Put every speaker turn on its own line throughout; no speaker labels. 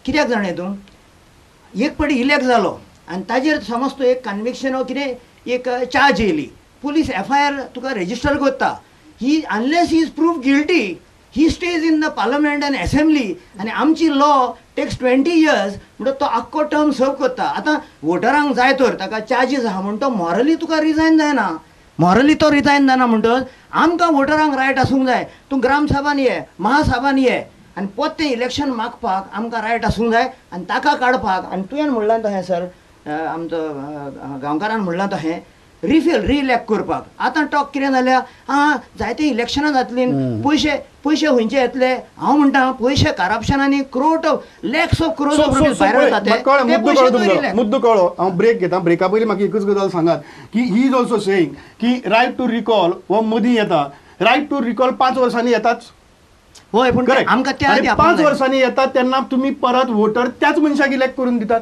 कित्याक जाणें तूं एक फावटी इलेक्ट जालो आनी ताजेर समज तूं एक कन्विक्शन वा कितें एक चार्ज येयली पुलीस FIR तुका रेजिस्टर करता ही unless he is prove guilty he stays in the parliament and assembly आनी आमची लॉ टेक्स 20 years म्हणटो तो आख्खो टर्म सर्व करता आतां वोटरांक जाय तर ताका चार्जीस आहा म्हणटो मॉरली तुका रिजायन जायना मॉरली तो रिजायन जायना म्हणटच आमकां वोटरांक रायट आसूंक जाय तूं ग्रामसभान ये महासभान ये आनी पोत्तें इलेक्शन मागपाक आमकां रायट आसूंक जाय आनी ताका काडपाक आनी तुवें म्हणलां तशें सर आमचो गांवकारान म्हणलां तशें रिइलेक्ट करपाक आतां टॉक कितें जाल्या जायते इलेक्शनां जातलीं पयशे खंयचे येतले हांव म्हणटा पयशे करप्शनांनी lakhs of crores of rupees भायर वतात
मुद्दो कळ्ळो हांव ब्रेक घेता ब्रेका पयलीं म्हाका एकूच गजाल सांगात की ही इज ऑल्सो सेईंग की रायट टू रिकॉल हो मदीं येता रायट टू रिकॉल 5 वर्सांनी येताच
होय पूण आमकां त्या
5 वर्सांनी येतात तेन्ना तुमी परत वोटर त्याच मनशाक इलेक्ट करून दितात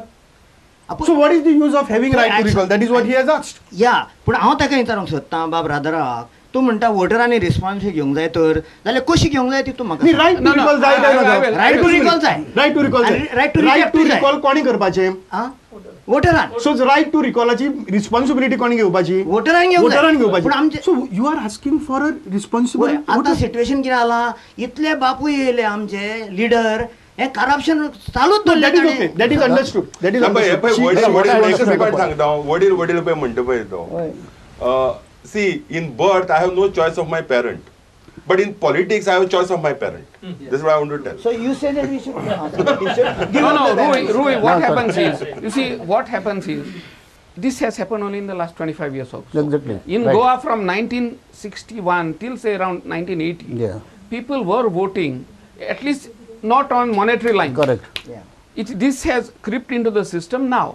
So what is the use of having right to recall? That is what he has asked.
Yeah, पूण हांव ताका विचारूंक सोदतां बाब रादराक तूं म्हणटा वोटरांनी रिस्पॉन्सिबिलिटी घेवंक जाय तर जाल्यार कशी घेवंक जाय ती तूं म्हाका
रायट टू रिकॉल जाय
रायट टू रिकॉल जाय
right to recall right to recall कोणी करपाचें
वोटरान
सो रायट टू रिकॉलाची रिस्पॉन्सिबिलिटी कोणी घेवपाची
वोटरान घेवपाची
पूण आमचे so you are asking for a responsibility
आतां सिच्युएशन कितें जालां इतले बापूय येयले आमचे लिडर हे करप्शन चालूच दवरलें
that is understood that is
वडील पळय म्हणटा पळय तो see in birth I have no choice of my parent but in politics I have a choice of my parent. This is what I want to tell.
So you say that we should
Rui, what happens is, you see, what happens is, this has happened only in the last 25 years also.
Exactly.
In Goa from 1961 till say around 1980, people were voting at least not on monetary lines.
Correct.
This has crept into the system now,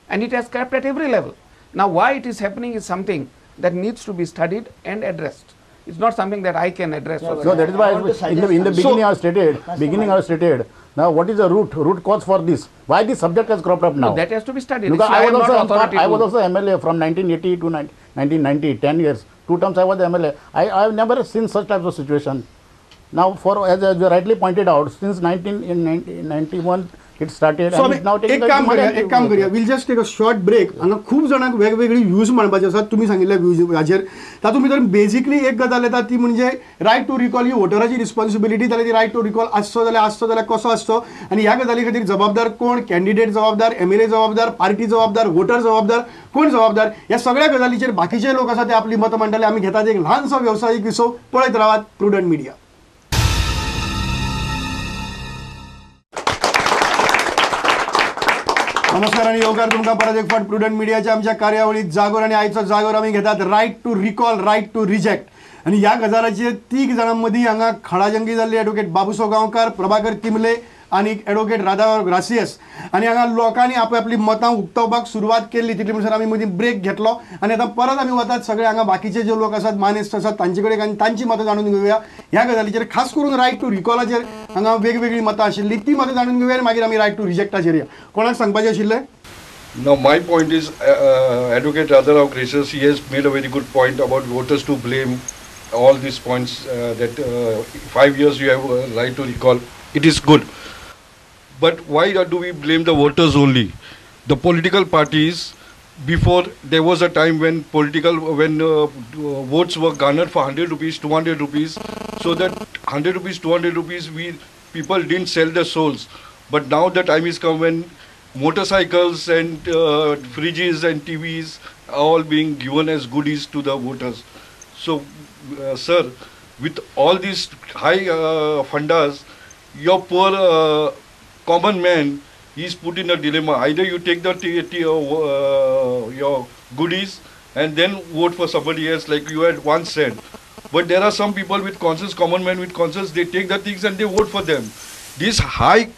and it has crept at every level. Now why it is happening is something that needs to be studied and addressed. It's not something that I can address.
No, that is why in the beginning I stated. Now, what is the root cause for this? Why this subject has cropped up now?
No, that has to be studied.
Because I was also MLA from 1980 to 1990, 10 years. 2 terms I was MLA. I have never seen such types of situation. Now, as you rightly pointed out, since 1991 it started.
So now एक काम करूया we'll just take a short break. हांगा खूब जाणांक वेगवेगळी views मांडपाचे आसात तुमी सांगिल्ल्या व्ह्यूज हाचेर तातूंत भितर बेसिकली एक गजाल येता ती म्हणजे रायट टू रिकॉल ही वोटराची रिस्पॉन्सिबिलिटी जाल्यार ती रायट टू रिकॉल आसचो जाल्यार कसो आसचो आनी ह्या गजाली खातीर जबाबदार कोण कॅन्डिडेट जबाबदार MLA जबाबदार पार्टी जबाबदार वोटर जबाबदार कोण जबाबदार ह्या सगळ्या गजालीचेर बाकीचे लोक आसात ते आपली मतं मांडटले आमी घेतात एक ल्हानसो व्यावसायिक विसो पळयत रावात प्रुडंट मिडिया. नमस्कार आणि योगकार तुमकां परत एक फावट प्रुडंट मिडियाच्या आमच्या कार्यावळीत जागोर आणि आयचो जागोर आमी घेतात right to recall right to reject आणि ह्या गजालाचेर 3 जाणां मदीं हांगा खडाजंगी जाल्ली एडवोकेट बाबूसो गांवकार प्रभाकर तिमले आणि एडवोकेट राधा ग्रासियस आणि हांगा लोकांनी आपली मतां उक्तावपाक सुरवात केल्ली तितले म्हणसर आमी मदीं ब्रेक घेतलो आणि आता परत आमी वतात सगळे हांगा बाकीचे जे लोक आसात मानेस्त आसात तांचे कडेन आनी तांची मतां जाणून घेवया ह्या गजालीचेर खास करून रायट टू रिकॉलाचेर हांगा वेगवेगळी मतां आशिल्ली ती मतां जाणून घेवया मागीर आमी रायट टू रिजेक्टाचेर या कोणाक सांगपाचें आशिल्लें.
Now my point is Advocate Radharao Gracious, he has made a very good point about voters to blame all these points that 5 years you have right to recall. It is good. But why do we blame the voters only? The political parties, before there was a time when votes were garnered for 100 rupees, 200 rupees, so that 100 rupees, 200 rupees, people didn't sell their souls. But now the time is come when motorcycles and fridges and TVs are all being given as goodies to the voters. So, sir, with all these high fundas, your poor common man is put in a dilemma. Either you take your goodies and then vote for somebody else like you had once said. But there are some people with conscience, common men with conscience, they take the things and they vote for them. This high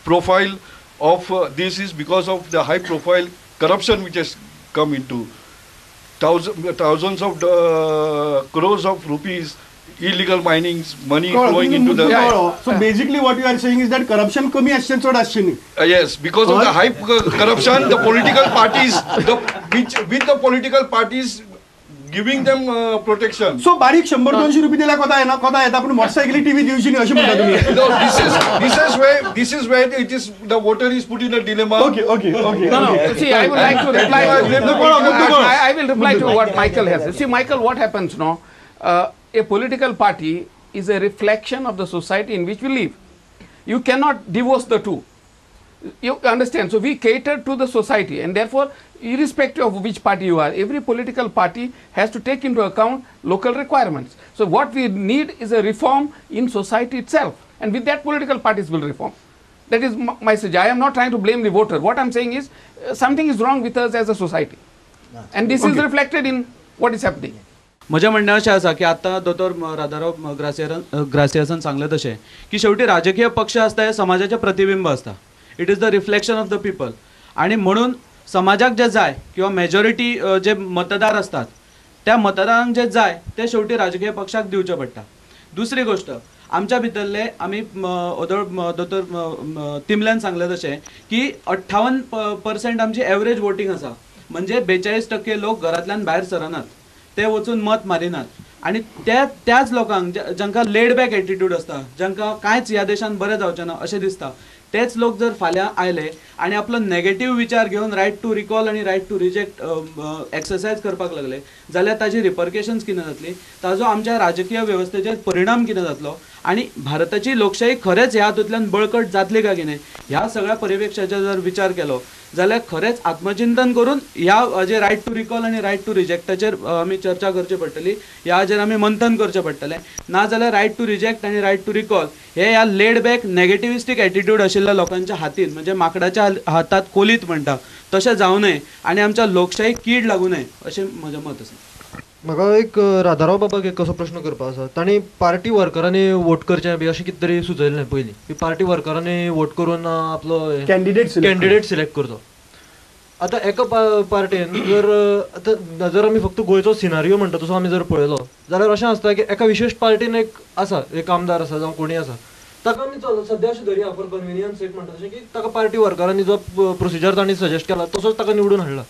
profile of this is because of the high profile corruption which has come into thousands of crores of rupees illegal minings, money flowing into the
so basically what you are saying is that corruption kami asche chod asche ni
yes, because of the high corruption the political parties with the political parties giving them protection.
So बारीक 100-200 रुपये दिल्या कोता येता पूण मोटरसायकली TV दिवची न्ही अशें म्हणटा तुमी.
No, this is where it is the voter is put in a dilemma.
Okay.
No. See, I would like to reply. I will reply to what Michael has said. See, Michael, what happens now? A political party is a reflection of the society in which we live. You cannot divorce the two. You understand? So we cater to the society, and therefore, irrespective of which party you are, every political party has to take into account local requirements. So what we need is a reform in society itself, and with that, political parties will reform. That is my message. I am not trying to blame the voter. What I am saying is something is wrong with us as a society, and this is reflected in what is happening.
म्हजें म्हणणें अशें आसा की आतां दोतोर राधाराव ग्रासियासान सांगलें तशें की शेवटी राजकीय पक्ष आसता हे समाजाचें प्रतिबिंब आसता. It is the reflection of the people. आणि म्हणून समाजाक जे जाय किंवा मेजॉरिटी जे मतदार असतात त्या मतदारांक जे जाय ते शेवटी राजकीय पक्षाक दिवचे पडटा. दुसरी गोष्ट आमच्या भितरले आमी दोतोर तिमल्यान सांगलें तशें की 58% आमची एवरेज वोटींग आसा. म्हणजे 42% लोक घरांतल्यान भायर सरनात, ते वचून मत मारिनात. आणि त्याच लोकांक जांकां लेड बॅक एटिट्यूड आसता, जांकां कांयच ह्या देशान बरें जावचें ना अशें दिसता, तेच लोक जर फाल्यां आयले आनी आपलो नेगेटीव विचार घेवन रायट टू रिकॉल आनी रायट टू रिजेक्ट एक्सरसायज करपाक लागले जाल्यार ताजी रिपरकेशन्स कितें जातली, ताजो आमच्या राजकीय वेवस्थेचेर परिणाम कितें जातलो आनी भारताची लोकशाही खरेंच ह्या हातूंतल्यान बळकट जातली काय कितें, ह्या सगळ्या परिप्रेक्षाचो जर विचार केलो जाल्यार खरेंच आत्मचिंतन करून ह्या जे रायट टू रिकॉल आनी रायट टू रिजेक्टाचेर आमी चर्चा करची पडटली, ह्या हाचेर आमी मंथन करचें पडटलें. ना जाल्यार रायट टू रिजेक्ट आनी रायट टू रिकॉल हे ह्या लेड बॅक नेगेटिविस्टीक एटिट्यूड आशिल्ल्या लोकांच्या हातीन म्हणजे माकडाच्या हातात कोलीत म्हणटा तशें जावं नये आनी आमच्या लोकशाहीक कीड लागू नये अशें म्हजें मत आसा.
म्हाका एक राधाराव बाबाक एक कसो प्रश्न करपा आसा. तांणी पार्टी वर्करांनी वोट करचें बी अशें कितें तरी सुचयलें पयलीं की पार्टी वर्करांनी वोट करून आपलो कॅन्डिडेट सिलेक्ट करचो. आतां एका पार्टीन जर आमी फक्त गोंयचो सिनारियो म्हणटा तसो आमी जर पळयलो जाल्यार अशें आसता की एका विशेश पार्टीन एक आसा, एक आमदार आसा जावं कोणी आसा, ताका आमी सद्या अशें धरया फॉर कन्विनियन्स सेक म्हणटा तशें की ताका पार्टी वर्करांनी जो प्रोसिजर तांणी सजेस्ट केला तसोच ताका निवडून हाडला.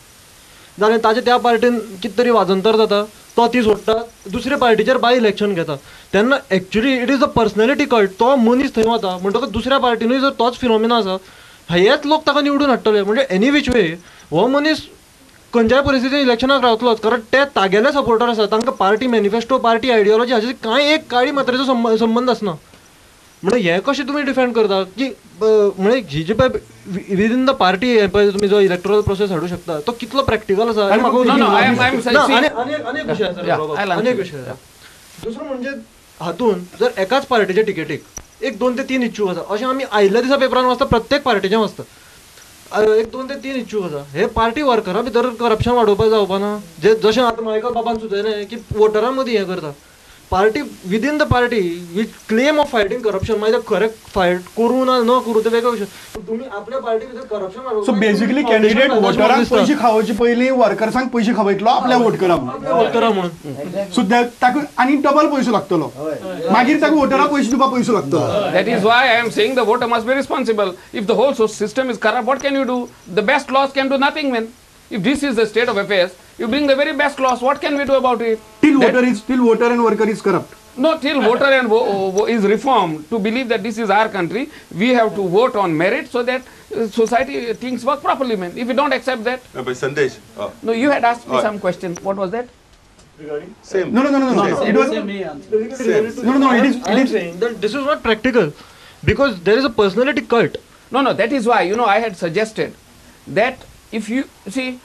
जाल्यार ताचे त्या पार्टीन कितें तरी वाजंतर जाता, तो ती सोडटा, दुसऱ्या पार्टीचेर बाय इलेक्शन घेता. तेन्ना actually it is a personality cult. तो मनीस थंय वता म्हणटकच दुसऱ्या पार्टीनूय जर तोच फिनोमिना आसा हेच लोक ताका निवडून हाडटले. म्हणजे एनी वीच वे हो मनीस खंयच्याय परिस्थितीन इलेक्शनाक रावतलोच, कारण ते तागेले सपोर्टर आसा, तांकां पार्टी मॅनिफेस्टो पार्टी आयडियोलॉजी हाचे कांय एक काळी मात्रेचो संबंध आसना. म्हणजे हे कशें तुमी डिफेंड करता की म्हणजे ही जी पळय विदीन द पार्टी हे पळय तुमी जो इलेक्टोरल प्रोसेस हाडूं शकता तो कितलो प्रॅक्टिकल आसा. अनेक विशय आसा. दुसरो म्हणजे हातून जर एकाच पार्टीच्या टिकेटीक 1, 2 ते 3 इच्छूक आसा अशें आमी आयिल्ल्या दिसा पेपरान वाचता, प्रत्येक पार्टीचें वाचता 1, 2 ते 3 इच्छूक आसा. हे पार्टी वर्करां भितर करप्शन वाडोवपाक जावपा ना. जशें आतां मायकल बाबान सुचयलें की वोटरां मदीं हें करता. Party within the party with claim of fighting corruption मागीर खरें फायट करूं ना न करूं ते वेगळो विशय. तुमी आपल्या पार्टी भितर करप्शन
सो बेसिकली कॅन्डिडेट वोटरांक पयशे खावचे पयलीं वर्कर्सांक पयशे खावयतलो आपल्या वोटकरांक म्हणून सुद्दां ताका आनी डबल पयसो लागतलो, मागीर ताका वोटरांक पयशे दिवपाक पयसो लागतलो.
That is why I am saying the voter must be responsible. If the whole system is corrupt, what can you do? The best laws can do nothing, man. If this is the state of affairs, you bring the very best laws. What can we do about it?
Till voter and worker is corrupt.
No, till voter and is reformed to believe that this is our country, we have to vote on merit so that society things work properly, man. If we don't accept that.
No, but Sandesh.
No, you had asked me some question. What was that?
Same.
No. It was no. It is
saying that this is not practical because there is a personality cult.
No. That is why I had suggested that if you see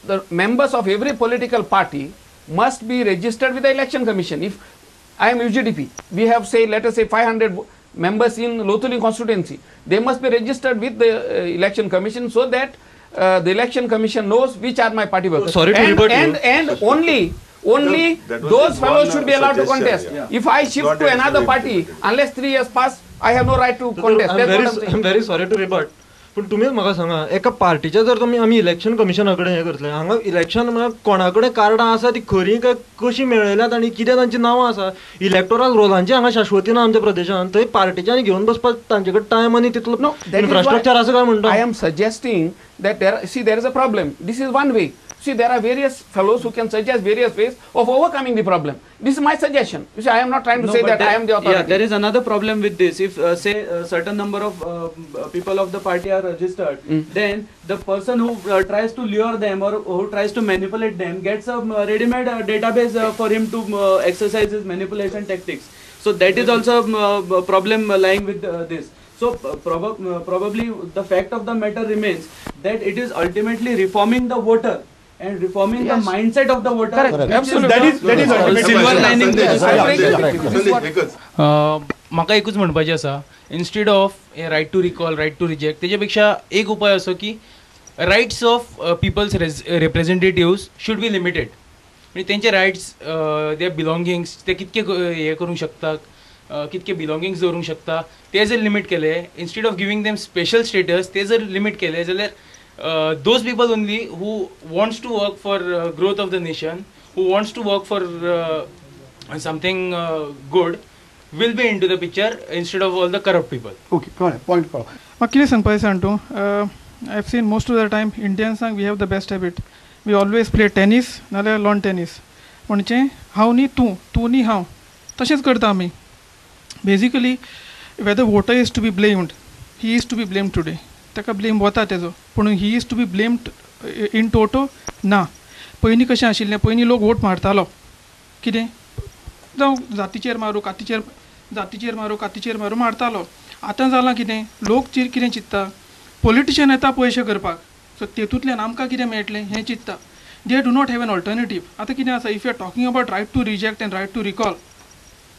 the members of every political party must be registered with the election commission. If I am UGDP, we have let us say 500 members in Lothuli constituency. They must be registered with the election commission so that the election commission knows which are my party workers.
Sorry to rebut you.
And only those fellows should be allowed to contest.
Yeah.
If I shift to another party, unless 3 years pass, I have no right to contest.
I'm very sorry to rebut. पण तुमीच म्हाका सांगा एका पार्टीचे जर आमी election कमिशना कडेन हें करतले, हांगा इलेक्शन म्हळ्यार कोणा कडेन कार्डां आसा ती खरीं काय कशी मेळयल्यात आनी कितें तांची नांवां आसा, इलेक्टोरल रोलांची हांगा शाश्वती ना आमच्या प्रदेशांत. थंय पार्टीच्यांनी घेवन बसपाक तांचे कडेन टायम आनी तितलो इन्फ्रास्ट्रक्चर आसा काय म्हणटा.
I am suggesting that there is a problem. This is one way. See, there are various fellows who can suggest various ways of overcoming the problem. This is my suggestion. You see, I am not trying to say that I am the authority.
Yeah, there is another problem with this. If say a certain number of people of the party are registered, then the person who tries to lure them or who tries to manipulate them gets a ready-made database for him to exercise his manipulation tactics. So that is also a problem lying with this. So probably the fact of the matter remains that it is ultimately reforming the voter and reforming the mindset of the voter.
Correct. Absolutely.
That is
silver lining.
म्हाका एकूच म्हणपाचें आसा, instead of a right to recall, right to reject, तेजे पेक्षा एक उपाय असो की rights of people's representatives should be limited. म्हणजे तेंचे रायट्स, दे बिलोंगिंग्स, ते कितके हे करूंक शकता, कितके बिलोंगिंग्स दवरूंक शकता, ते जर लिमीट केले, instead of giving them special status, ते जर लिमीट केले जाल्यार those people only who wants to work for growth of the nation, who wants to work for something good will be into the picture instead of all the corrupt people.
Okay, कळ्ळें, point कळ्ळो.
म्हाका कितें सांगपाचें सांगू, I have seen most of the time इंडियन्सांक we have the best habit, we always play tennis नाल्यार lawn tennis. म्हणजे हांव न्ही तूं न्ही हांव, तशेंच करता आमी. Basically whether voter is to be blamed, he is to be blamed today, ताका ब्लेम वता तेजो, पूण he is to be blamed in toto ना. पयलीं कशें आशिल्लें, पयलीं लोक वोट मारतालो, कितें जावं जातीचेर मारूं, कातीचेर मारूं मारतालो. आतां जालां कितें, लोक कितें चिंत्ता, पॉलिटिशियन येता पयशे करपाक, सो तेतूंतल्यान आमकां कितें मेळटलें हें चिंत्ता. They do not have an alternative. आतां कितें आसा, if you are talking about right to reject and right to recall,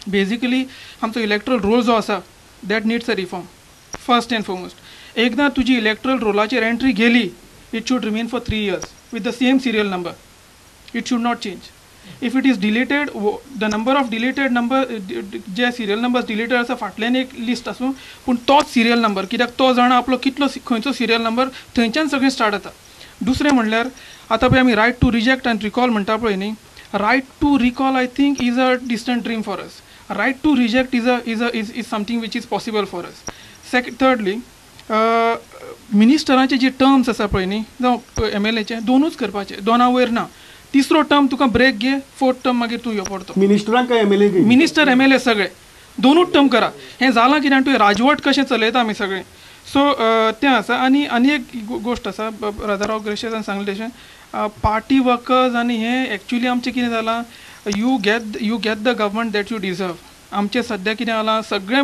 basically आमचो इलेक्ट्रल रोल जो आसा that needs a reform first and foremost. एकदां तुजी इलेक्ट्रल रोलाचेर एंट्री गेली, it should remain for 3 years with the same serial number. It should not change. If it is deleted, the number of deleted number, जे serial numbers deleted आसा फाटल्यान एक list आसूं, पूण तोच सिरियल नंबर, कित्याक तो जाणा आपलो कितलो खंयचो सिरियल नंबर, थंयच्यान सगळें स्टार्ट जाता. दुसरें म्हणल्यार आतां पळय आमी right to reject and recall म्हणटा पळय न्ही, right to recall I think is a distant dream for us. Right to reject is something which is possible for us. Thirdly मिनिस्टरांचे जे टर्म्स आसा पळय न्ही, जावं MLAचे, दोनूच करपाचे, दोना वयर ना. तिसरो टर्म तुका ब्रेक घे, फोर्थ टर्म मागीर तूं यो पडतो.
मिनिस्टरांक काय MLA
मिनिस्टर MLA सगळे दोनूच टर्म करा. हें जालां कित्याक तुवें राजवट कशें चलयता आमी सगळें. सो तें आसा. आनी एक गोश्ट आसा, राजाराव ग्रेशियसान सांगलें तशें, पार्टी वर्कर्स आनी हें एक्चुली आमचें कितें जालां, you get the government that you deserve. आमचें सद्या कितें जालां, सगळें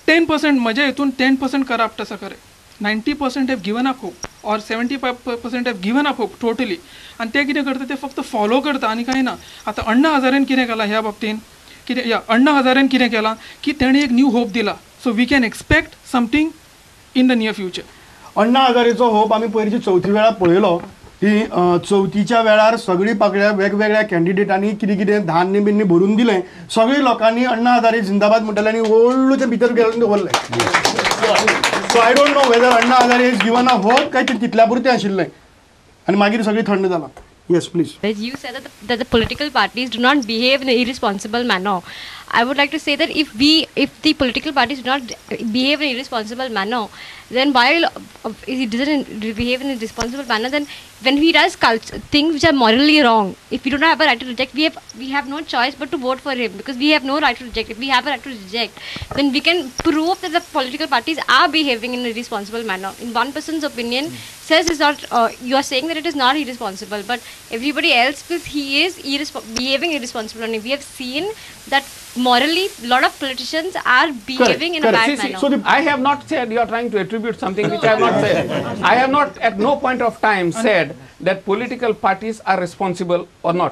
10% म्हज्या हितून 10% करप्ट आसा खरें. 90% हॅव गिवन अप होप और 75% have given up hope totally. आनी ते कितें करता, ते फक्त फॉलो करता आनी कांय ना. आतां अण्णा हजारेन कितें केलां ह्या बाबतीन, अण्णा हजारेन कितें केलां की तेणें एक न्यू होप दिला. So we can expect something in the near future.
Anna हजारेचो होप आमी पयलींची चवथी वेळार पळयलो की चवथीच्या वेळार सगळीं पाकळ्या वेगवेगळ्या कॅन्डिडेटांनी कितें कितें धान्य बिन्य भरून दिलें. सगळीं लोकांनी अण्णा हजारे जिंदाबाद म्हणटाले आनी व्हडलें भितर घालून दवरलें. So I don't know whether Anna Hazare is given a hope काय ते तितल्या पुरतें आशिल्लें आनी मागीर सगळीं थंड जालां. Yes, please.
You said that the political parties do not behave in an irresponsible manner. I would like to say that if the political parties do not behave in an irresponsible manner, then while he doesn't behave in a responsible manner, then when he does things which are morally wrong, if we do not have a right to reject, we have no choice but to vote for him, because we have no right to reject. If we have a right to reject, then we can prove that the political parties are behaving in a responsible manner. In one person's opinion, says it's not. You are saying that it is not irresponsible, but everybody else feels he is behaving irresponsible. And we have seen that morally, a lot of politicians are behaving in a bad manner.
So I have not said you are trying to attribute something which I have not said. I have not at no point of time said that political parties are responsible or not.